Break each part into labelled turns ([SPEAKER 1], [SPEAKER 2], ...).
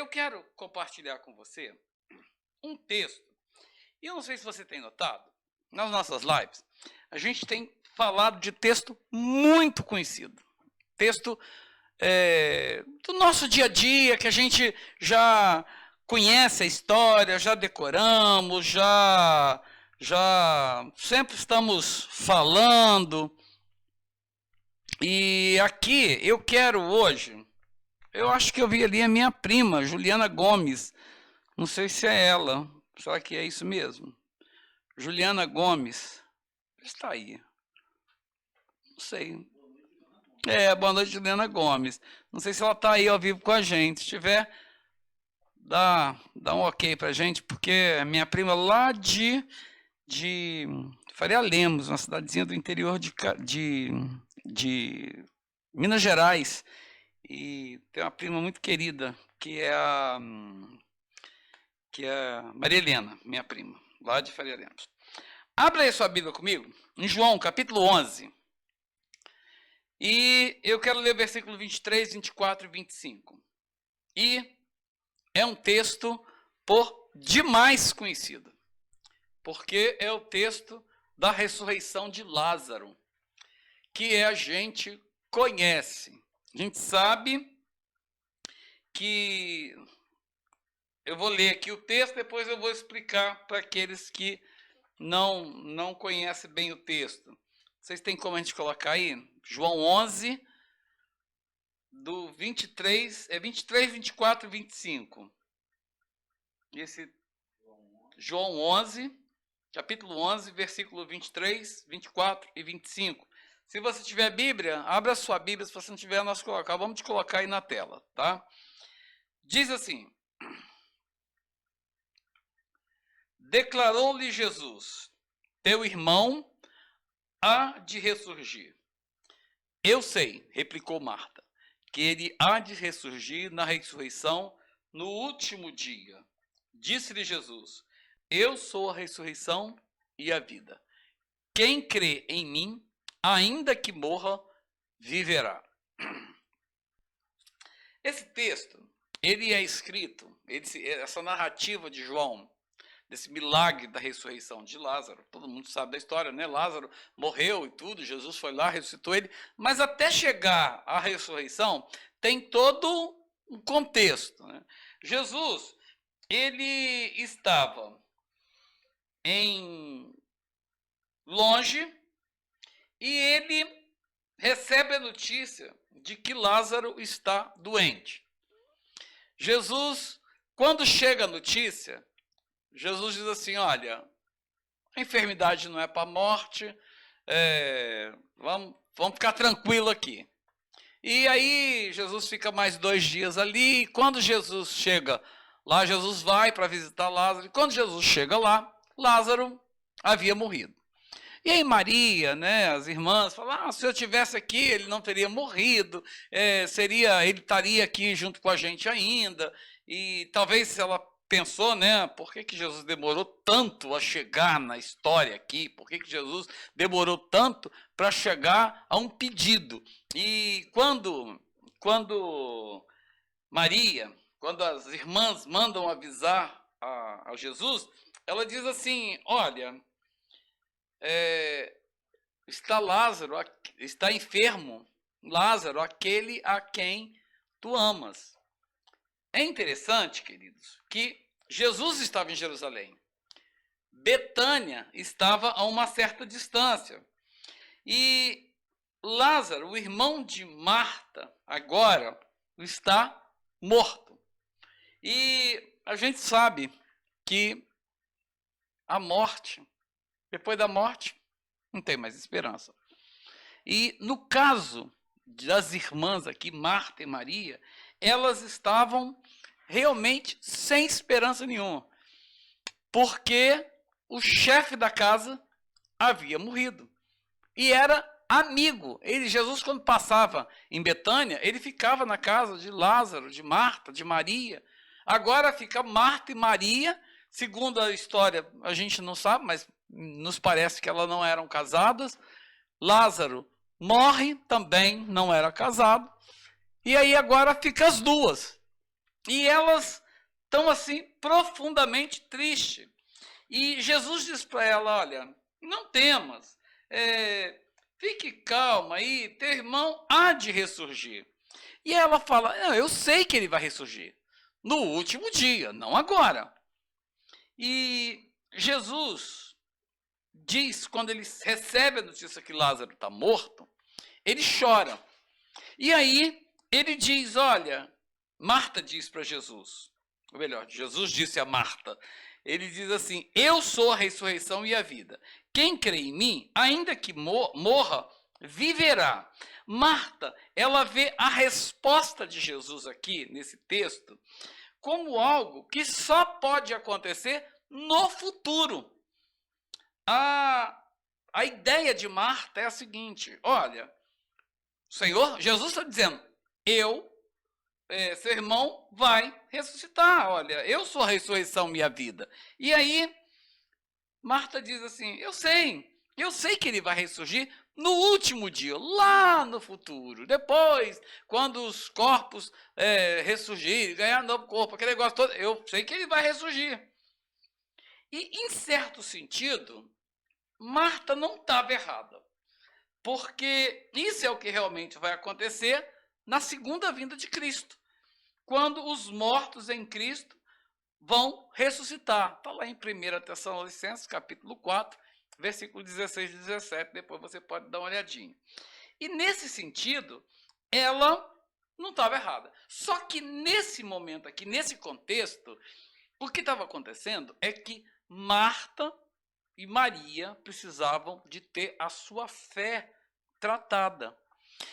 [SPEAKER 1] Eu quero compartilhar com você um texto. E eu não sei se você tem notado, nas nossas lives, a gente tem falado de texto muito conhecido. Texto do nosso dia a dia, que a gente já conhece a história, já decoramos, já sempre estamos falando. E aqui eu quero hoje, eu acho que eu vi ali a minha prima, Juliana Gomes. Não sei se é ela. Será que é isso mesmo? Juliana Gomes. Está aí. Não sei. Boa noite, Juliana Gomes. Não sei se ela está aí ao vivo com a gente. Se tiver, dá um ok para a gente, porque é minha prima lá de Faria Lemos, uma cidadezinha do interior de Minas Gerais. E tem uma prima muito querida, que é a Maria Helena, minha prima, lá de Faria Lemos. Abra aí sua Bíblia comigo, em João, capítulo 11. E eu quero ler o versículo 23, 24 e 25. E é um texto por demais conhecido, porque é o texto da ressurreição de Lázaro, que a gente conhece. A gente sabe que... Eu vou ler aqui o texto, depois eu vou explicar para aqueles que não conhecem bem o texto. Vocês têm como a gente colocar aí? João 11, do 23, 24 e 25. João 11, capítulo 11, versículo 23, 24 e 25. Se você tiver Bíblia, abra a sua Bíblia. Se você não tiver, nós colocamos. Vamos te colocar aí na tela, tá? Diz assim: declarou-lhe Jesus: teu irmão há de ressurgir. Eu sei, replicou Marta, que ele há de ressurgir na ressurreição no último dia. Disse-lhe Jesus: eu sou a ressurreição e a vida. Quem crê em mim, ainda que morra, viverá. Esse texto, ele é escrito, essa narrativa de João, desse milagre da ressurreição de Lázaro, todo mundo sabe da história, né? Lázaro morreu e tudo, Jesus foi lá, ressuscitou ele, mas até chegar à ressurreição, tem todo um contexto, né? Jesus, ele estava longe e ele recebe a notícia de que Lázaro está doente. Jesus, quando chega a notícia, Jesus diz assim: olha, a enfermidade não é para a morte, vamos ficar tranquilo aqui. E aí Jesus fica mais 2 dias ali, e quando Jesus chega lá, Jesus vai para visitar Lázaro, e quando Jesus chega lá, Lázaro havia morrido. E aí Maria, né, as irmãs, falam: se eu estivesse aqui, ele não teria morrido, ele estaria aqui junto com a gente ainda. E talvez se ela pensou, né, por que Jesus demorou tanto a chegar na história aqui? Por que Jesus demorou tanto para chegar a um pedido? E quando as irmãs mandam avisar a Jesus, ela diz assim: olha, está Lázaro, está enfermo Lázaro, aquele a quem tu amas. É interessante, queridos, que Jesus estava em Jerusalém. Betânia estava a uma certa distância. E Lázaro, o irmão de Marta, agora está morto. E a gente sabe que a morte, depois da morte, não tem mais esperança. E no caso das irmãs aqui, Marta e Maria, elas estavam realmente sem esperança nenhuma, porque o chefe da casa havia morrido e era amigo. Jesus, quando passava em Betânia, ele ficava na casa de Lázaro, de Marta, de Maria. Agora fica Marta e Maria. Segundo a história, a gente não sabe, mas nos parece que elas não eram casadas. Lázaro morre, também não era casado. E aí agora fica as duas. E elas estão assim profundamente tristes. E Jesus diz para ela, olha, não temas, fique calma aí, teu irmão há de ressurgir. E ela fala, não, eu sei que ele vai ressurgir no último dia, não agora. E Jesus diz, quando ele recebe a notícia que Lázaro está morto, ele chora. E aí ele diz, olha, Marta diz para Jesus, ou melhor, Jesus disse a Marta, ele diz assim, eu sou a ressurreição e a vida. Quem crê em mim, ainda que morra, viverá. Marta, ela vê a resposta de Jesus aqui, nesse texto, como algo que só pode acontecer no futuro. A ideia de Marta é a seguinte, olha, Senhor, Jesus está dizendo, seu irmão vai ressuscitar, olha, eu sou a ressurreição e a vida. E aí, Marta diz assim, eu sei que ele vai ressurgir no último dia, lá no futuro, depois, quando os corpos ressurgirem, ganhar novo corpo, aquele negócio todo, eu sei que ele vai ressurgir. E, em certo sentido, Marta não estava errada, porque isso é o que realmente vai acontecer na segunda vinda de Cristo, quando os mortos em Cristo vão ressuscitar. Está lá em 1 Tessalonicenses, capítulo 4, versículo 16 e 17, depois você pode dar uma olhadinha. E nesse sentido, ela não estava errada. Só que nesse momento aqui, nesse contexto, o que estava acontecendo é que Marta e Maria precisavam de ter a sua fé tratada.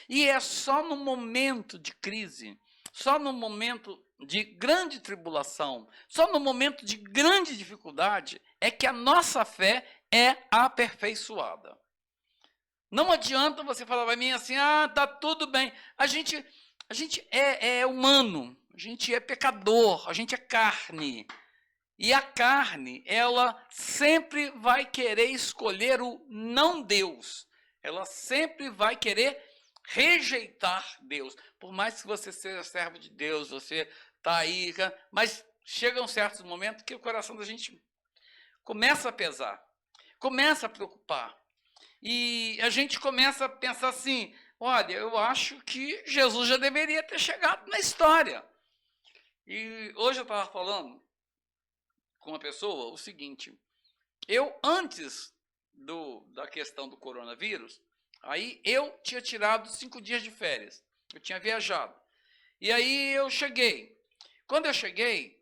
[SPEAKER 1] E é só no momento de crise, só no momento de grande tribulação, só no momento de grande dificuldade, é que a nossa fé é aperfeiçoada. Não adianta você falar para mim assim, tá tudo bem. A gente é humano, a gente é pecador, a gente é carne. E a carne, ela sempre vai querer escolher o não Deus. Ela sempre vai querer rejeitar Deus. Por mais que você seja servo de Deus, você está aí, mas chegam certos momentos que o coração da gente começa a pesar, começa a preocupar. E a gente começa a pensar assim, olha, eu acho que Jesus já deveria ter chegado na história. E hoje eu estava falando com uma pessoa o seguinte, eu antes da questão do coronavírus, aí eu tinha tirado 5 dias de férias, eu tinha viajado. E aí eu cheguei. Quando eu cheguei,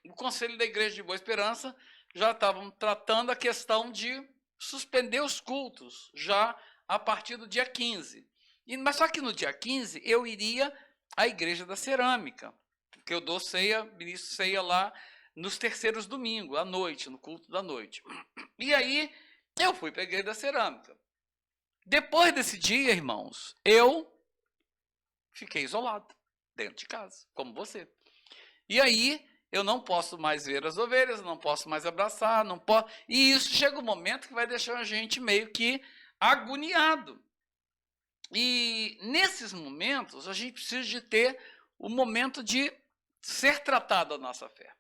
[SPEAKER 1] o Conselho da Igreja de Boa Esperança já estavam tratando a questão de suspender os cultos, já a partir do dia 15. Mas só que no dia 15 eu iria à Igreja da Cerâmica, porque eu dou ceia, ministro ceia lá nos terceiros domingos, à noite, no culto da noite. E aí eu fui para a Igreja da Cerâmica. Depois desse dia, irmãos, eu fiquei isolado, dentro de casa, como você. E aí, eu não posso mais ver as ovelhas, não posso mais abraçar, não posso. E isso chega um momento que vai deixar a gente meio que agoniado. E nesses momentos, a gente precisa de ter o momento de ser tratado a nossa fé.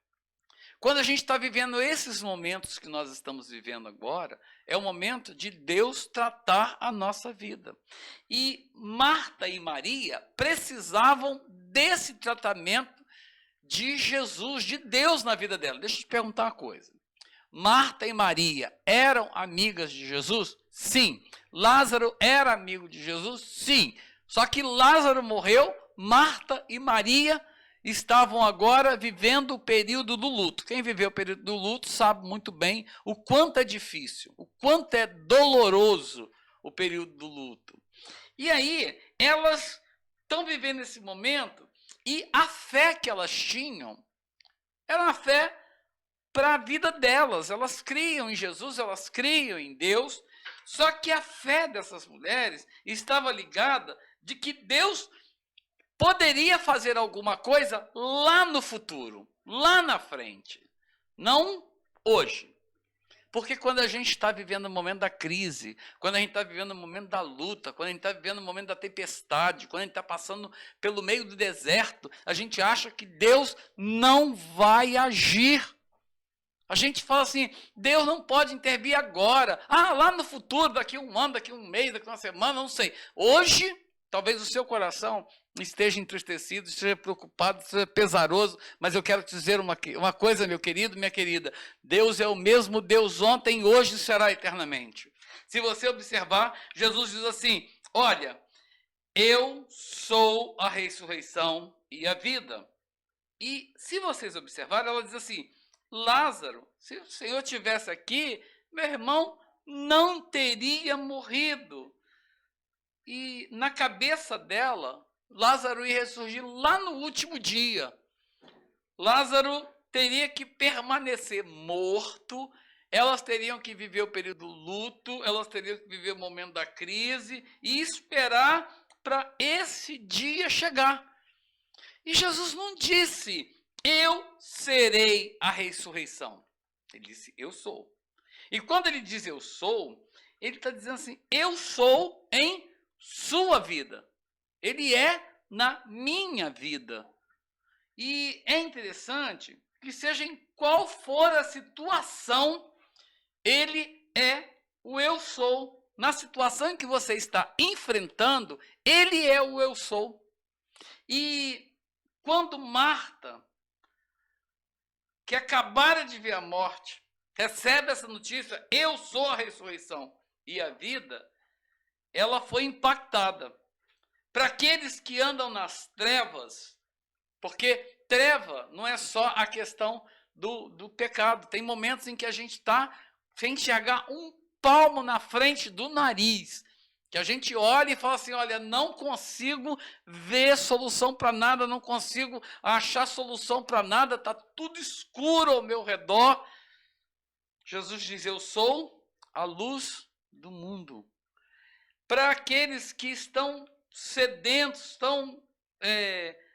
[SPEAKER 1] Quando a gente está vivendo esses momentos que nós estamos vivendo agora, é o momento de Deus tratar a nossa vida. E Marta e Maria precisavam desse tratamento de Jesus, de Deus na vida dela. Deixa eu te perguntar uma coisa. Marta e Maria eram amigas de Jesus? Sim. Lázaro era amigo de Jesus? Sim. Só que Lázaro morreu, Marta e Maria estavam agora vivendo o período do luto. Quem viveu o período do luto sabe muito bem o quanto é difícil, o quanto é doloroso o período do luto. E aí, elas estão vivendo esse momento e a fé que elas tinham era uma fé para a vida delas. Elas criam em Jesus, elas criam em Deus, só que a fé dessas mulheres estava ligada de que Deus poderia fazer alguma coisa lá no futuro, lá na frente, não hoje. Porque quando a gente está vivendo o momento da crise, quando a gente está vivendo o momento da luta, quando a gente está vivendo o momento da tempestade, quando a gente está passando pelo meio do deserto, a gente acha que Deus não vai agir. A gente fala assim, Deus não pode intervir agora. Ah, lá no futuro, daqui um ano, daqui um mês, daqui uma semana, não sei. Hoje, talvez o seu coração esteja entristecido, esteja preocupado, esteja pesaroso, mas eu quero te dizer uma coisa, meu querido, minha querida. Deus é o mesmo Deus ontem, hoje e será eternamente. Se você observar, Jesus diz assim, olha, eu sou a ressurreição e a vida. E se vocês observarem, ela diz assim, Lázaro, se o Senhor estivesse aqui, meu irmão não teria morrido. E na cabeça dela, Lázaro ia ressurgir lá no último dia. Lázaro teria que permanecer morto, elas teriam que viver o período do luto, elas teriam que viver o momento da crise e esperar para esse dia chegar. E Jesus não disse, eu serei a ressurreição. Ele disse, eu sou. E quando ele diz eu sou, ele está dizendo assim, eu sou em sua vida. Ele é na minha vida. E é interessante que seja em qual for a situação, ele é o eu sou. Na situação em que você está enfrentando, ele é o eu sou. E quando Marta, que acabara de ver a morte, recebe essa notícia, eu sou a ressurreição e a vida, ela foi impactada. Para aqueles que andam nas trevas, porque treva não é só a questão do pecado, tem momentos em que a gente está sem enxergar um palmo na frente do nariz, que a gente olha e fala assim, olha, não consigo ver solução para nada, não consigo achar solução para nada, está tudo escuro ao meu redor. Jesus diz, eu sou a luz do mundo. Para aqueles que estão sedentos, estão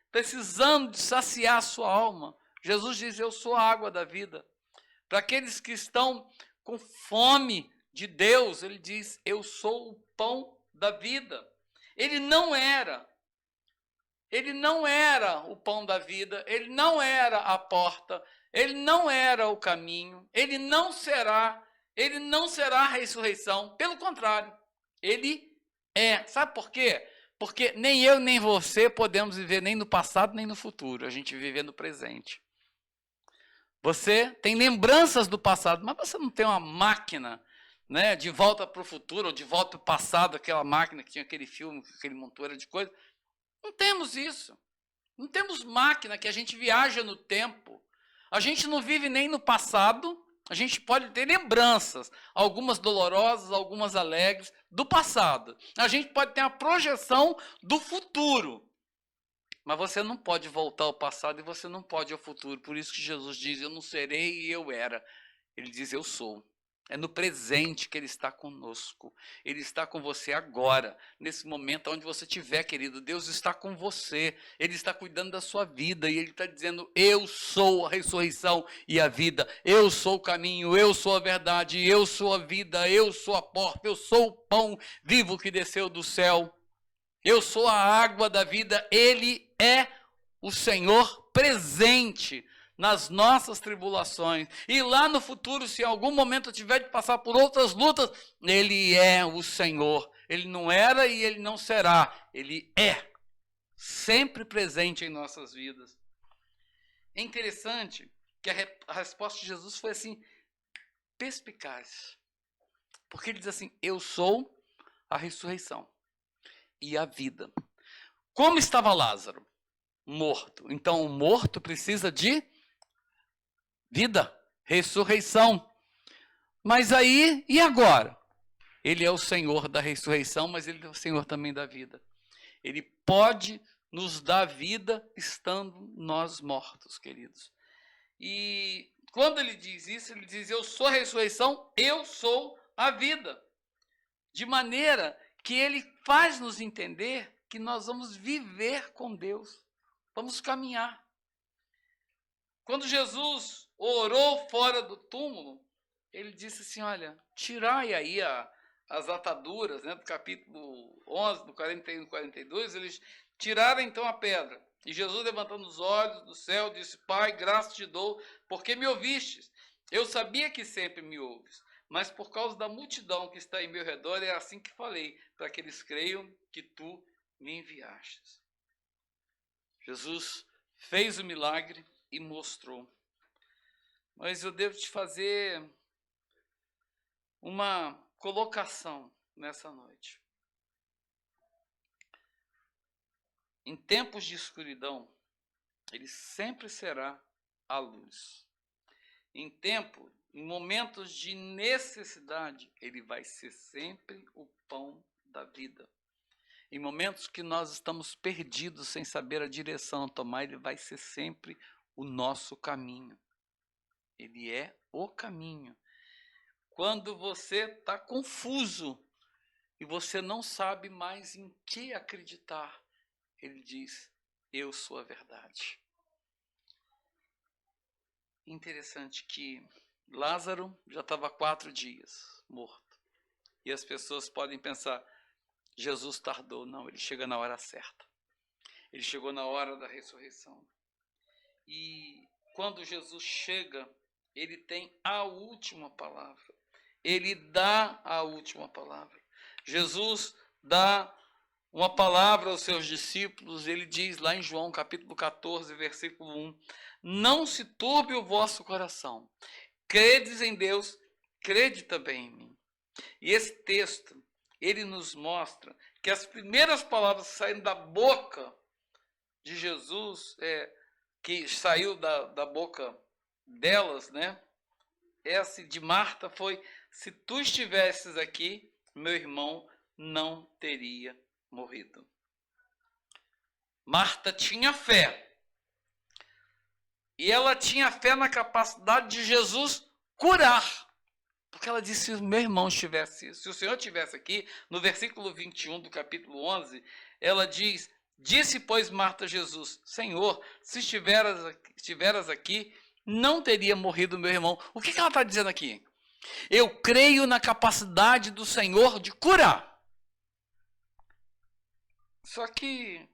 [SPEAKER 1] precisando de saciar a sua alma, Jesus diz, eu sou a água da vida. Para aqueles que estão com fome de Deus, ele diz, eu sou o pão da vida. Ele não era o pão da vida, ele não era a porta, ele não era o caminho, ele não será a ressurreição, pelo contrário, ele é. Sabe por quê? Porque nem eu nem você podemos viver nem no passado nem no futuro, a gente vive no presente. Você tem lembranças do passado, mas você não tem uma máquina, né, de volta para o futuro, ou de volta para o passado, aquela máquina que tinha aquele filme, aquele montoeira de coisa. Não temos isso. Não temos máquina que a gente viaja no tempo. A gente não vive nem no passado, a gente pode ter lembranças, algumas dolorosas, algumas alegres, do passado. A gente pode ter a projeção do futuro. Mas você não pode voltar ao passado e você não pode ao futuro. Por isso que Jesus diz, eu não serei e eu era. Ele diz, eu sou. É no presente que ele está conosco. Ele está com você agora, nesse momento onde você estiver, querido. Deus está com você. Ele está cuidando da sua vida. E ele está dizendo, eu sou a ressurreição e a vida. Eu sou o caminho, eu sou a verdade, eu sou a vida, eu sou a porta, eu sou o pão vivo que desceu do céu. Eu sou a água da vida, ele é o Senhor presente nas nossas tribulações. E lá no futuro, se em algum momento eu tiver de passar por outras lutas, ele é o Senhor. Ele não era e ele não será. Ele é sempre presente em nossas vidas. É interessante que a resposta de Jesus foi assim, perspicaz. Porque ele diz assim, eu sou a ressurreição e a vida. Como estava Lázaro? Morto. Então, o morto precisa de vida, ressurreição. Mas aí, e agora? Ele é o Senhor da ressurreição, mas ele é o Senhor também da vida. Ele pode nos dar vida estando nós mortos, queridos. E quando ele diz isso, ele diz, eu sou a ressurreição, eu sou a vida. De maneira que ele faz nos entender que nós vamos viver com Deus, vamos caminhar. Quando Jesus orou fora do túmulo, ele disse assim, olha, tirai aí as ataduras, né, do capítulo 11, do 41 e 42, eles tiraram então a pedra. E Jesus, levantando os olhos do céu, disse, Pai, graças te dou, porque me ouvistes. Eu sabia que sempre me ouves, mas por causa da multidão que está em meu redor, é assim que falei, para que eles creiam que tu me enviastes. Jesus fez o milagre e mostrou. Mas eu devo te fazer uma colocação nessa noite. Em tempos de escuridão, ele sempre será a luz. Em momentos de necessidade, ele vai ser sempre o pão da vida. Em momentos que nós estamos perdidos, sem saber a direção a tomar, ele vai ser sempre o nosso caminho. Ele é o caminho. Quando você está confuso e você não sabe mais em que acreditar, ele diz, eu sou a verdade. Interessante que Lázaro já estava 4 dias morto. E as pessoas podem pensar, Jesus tardou. Não, ele chega na hora certa. Ele chegou na hora da ressurreição. E quando Jesus chega, ele tem a última palavra. Ele dá a última palavra. Jesus dá uma palavra aos seus discípulos. Ele diz lá em João capítulo 14, versículo 1, não se turbe o vosso coração. Credes em Deus, crede também em mim. E esse texto, ele nos mostra que as primeiras palavras que saíram da boca de Jesus, que saiu da boca delas, né? Essa de Marta foi, se tu estivesses aqui, meu irmão não teria morrido. Marta tinha fé. E ela tinha fé na capacidade de Jesus curar. Porque ela disse, se o meu irmão estivesse, se o Senhor estivesse aqui, no versículo 21 do capítulo 11, ela diz, disse, pois, Marta a Jesus, Senhor, se estiveras aqui, não teria morrido o meu irmão. O que ela está dizendo aqui? Eu creio na capacidade do Senhor de curar. Só que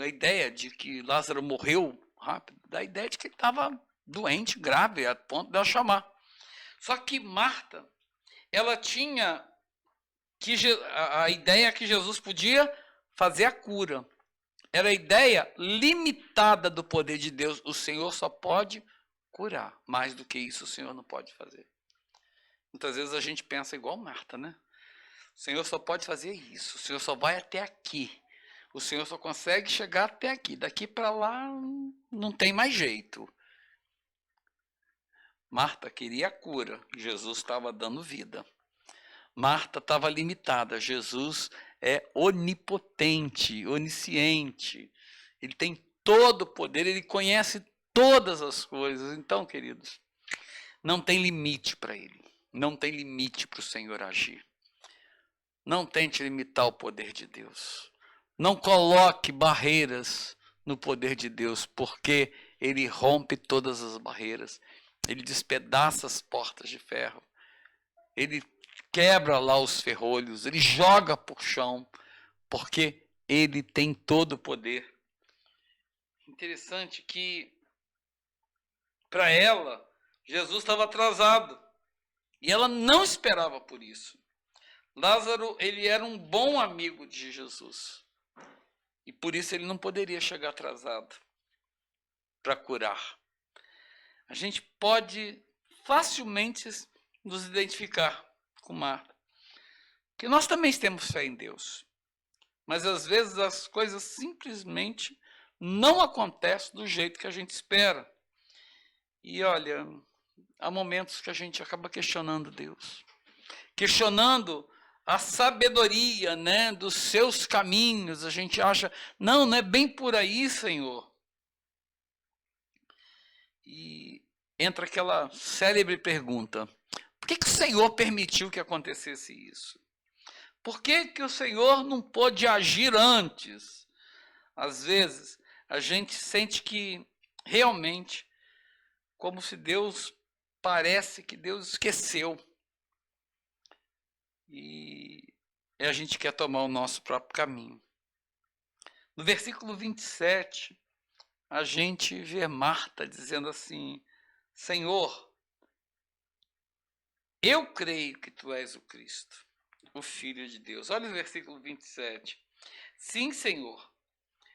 [SPEAKER 1] a ideia de que Lázaro morreu rápido, da ideia de que ele estava doente, grave, a ponto de ela chamar. Só que Marta, ela tinha a ideia que Jesus podia fazer a cura. Era a ideia limitada do poder de Deus. O Senhor só pode curar. Mais do que isso, o Senhor não pode fazer. Muitas vezes a gente pensa igual Marta, né? O Senhor só pode fazer isso. O Senhor só vai até aqui. O Senhor só consegue chegar até aqui. Daqui para lá não tem mais jeito. Marta queria a cura. Jesus estava dando vida. Marta estava limitada. Jesus é onipotente, onisciente. Ele tem todo o poder, ele conhece todas as coisas. Então, queridos, não tem limite para ele. Não tem limite para o Senhor agir. Não tente limitar o poder de Deus. Não coloque barreiras no poder de Deus, porque ele rompe todas as barreiras. Ele despedaça as portas de ferro. Ele quebra lá os ferrolhos. Ele joga por chão, porque ele tem todo o poder. Interessante que, para ela, Jesus estava atrasado. E ela não esperava por isso. Lázaro, ele era um bom amigo de Jesus. E por isso ele não poderia chegar atrasado para curar. A gente pode facilmente nos identificar com Marta. Porque nós também temos fé em Deus. Mas às vezes as coisas simplesmente não acontecem do jeito que a gente espera. E olha, há momentos que a gente acaba questionando Deus. Questionando a sabedoria, né, dos seus caminhos. A gente acha, não é bem por aí, Senhor. E entra aquela célebre pergunta, por que o Senhor permitiu que acontecesse isso? Por que o Senhor não pôde agir antes? Às vezes, a gente sente que realmente como se Deus, parece que Deus esqueceu. E a gente quer tomar o nosso próprio caminho. No versículo 27, a gente vê Marta dizendo assim: Senhor, eu creio que tu és o Cristo, o Filho de Deus. Olha o versículo 27. Sim, Senhor,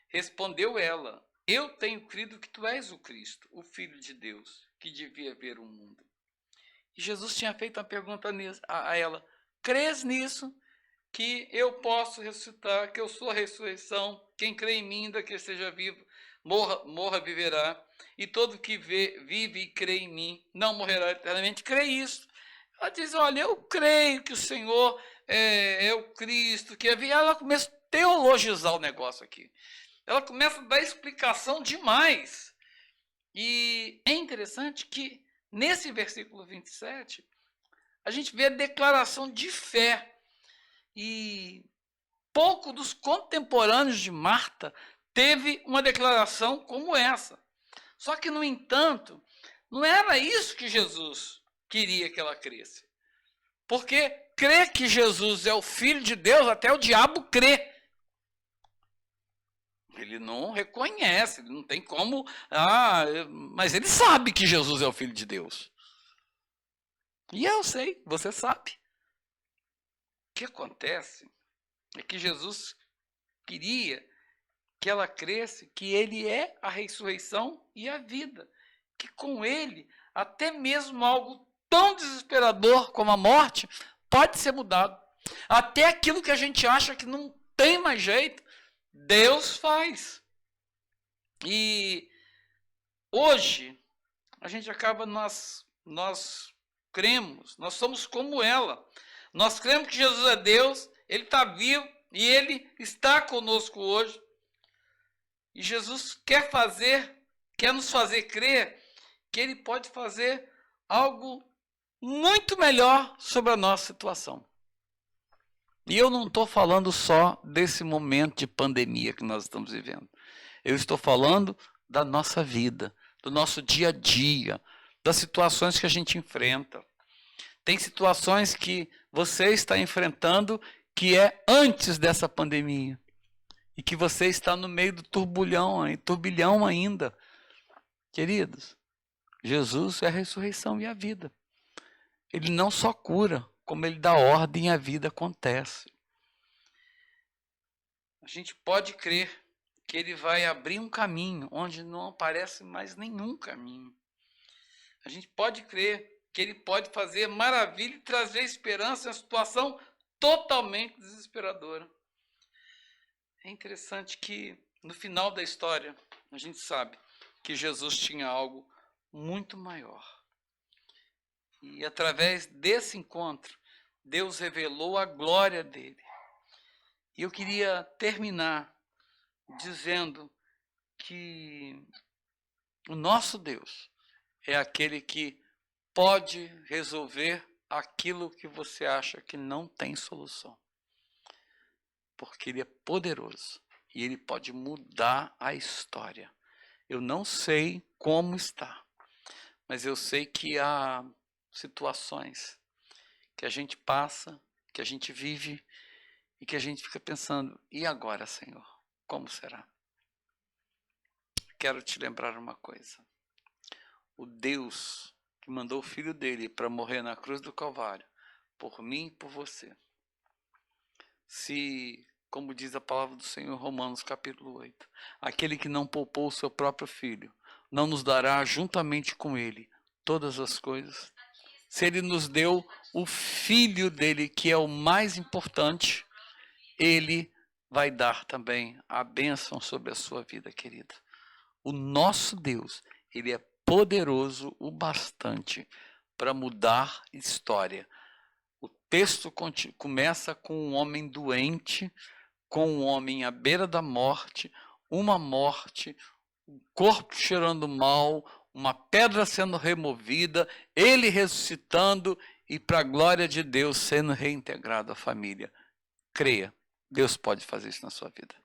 [SPEAKER 1] respondeu ela, eu tenho crido que tu és o Cristo, o Filho de Deus, que devia vir o mundo. E Jesus tinha feito uma pergunta a ela: crês nisso? Que eu posso ressuscitar, que eu sou a ressurreição, quem crê em mim, ainda que esteja vivo, morra, viverá, e todo que vive e crê em mim, não morrerá eternamente. Crê isso. Ela diz: olha, eu creio que o Senhor é o Cristo, que havia. Ela começa a teologizar o negócio aqui. Ela começa a dar explicação demais. E é interessante que, nesse versículo 27, a gente vê a declaração de fé. E pouco dos contemporâneos de Marta teve uma declaração como essa. Só que, no entanto, não era isso que Jesus queria que ela cresce. Porque crer que Jesus é o Filho de Deus, até o diabo crê. Ele não reconhece, ele não tem como... mas ele sabe que Jesus é o Filho de Deus. E eu sei, você sabe. O que acontece é que Jesus queria que ela cresce, que ele é a ressurreição e a vida. Que com ele, até mesmo algo tão desesperador como a morte, pode ser mudado. Até aquilo que a gente acha que não tem mais jeito, Deus faz. E hoje, a gente acaba, nós cremos, nós somos como ela. Nós cremos que Jesus é Deus, ele está vivo e ele está conosco hoje. E Jesus quer nos fazer crer que ele pode fazer algo muito melhor sobre a nossa situação. E eu não estou falando só desse momento de pandemia que nós estamos vivendo. Eu estou falando da nossa vida, do nosso dia a dia, das situações que a gente enfrenta. Tem situações que você está enfrentando que é antes dessa pandemia. E que você está no meio do turbilhão ainda. Queridos, Jesus é a ressurreição e a vida. Ele não só cura, como ele dá ordem e a vida acontece. A gente pode crer que ele vai abrir um caminho onde não aparece mais nenhum caminho. A gente pode crer que ele pode fazer maravilha e trazer esperança em uma situação totalmente desesperadora. É interessante que, no final da história, a gente sabe que Jesus tinha algo muito maior. E, através desse encontro, Deus revelou a glória dele. E eu queria terminar dizendo que o nosso Deus é aquele que pode resolver aquilo que você acha que não tem solução. Porque ele é poderoso e ele pode mudar a história. Eu não sei como está, mas eu sei que há situações que a gente passa, que a gente vive e que a gente fica pensando: e agora, Senhor? Como será? Quero te lembrar uma coisa. O Deus que mandou o Filho dele para morrer na cruz do Calvário, por mim e por você. Se, como diz a palavra do Senhor em Romanos capítulo 8, aquele que não poupou o seu próprio Filho, não nos dará juntamente com ele todas as coisas? Se ele nos deu o Filho dele, que é o mais importante, ele vai dar também a bênção sobre a sua vida, querida. O nosso Deus, ele é poderoso o bastante para mudar história. O texto começa com um homem doente, com um homem à beira da morte, uma morte, um corpo cheirando mal, uma pedra sendo removida, ele ressuscitando e, para a glória de Deus, sendo reintegrado à família. Creia, Deus pode fazer isso na sua vida.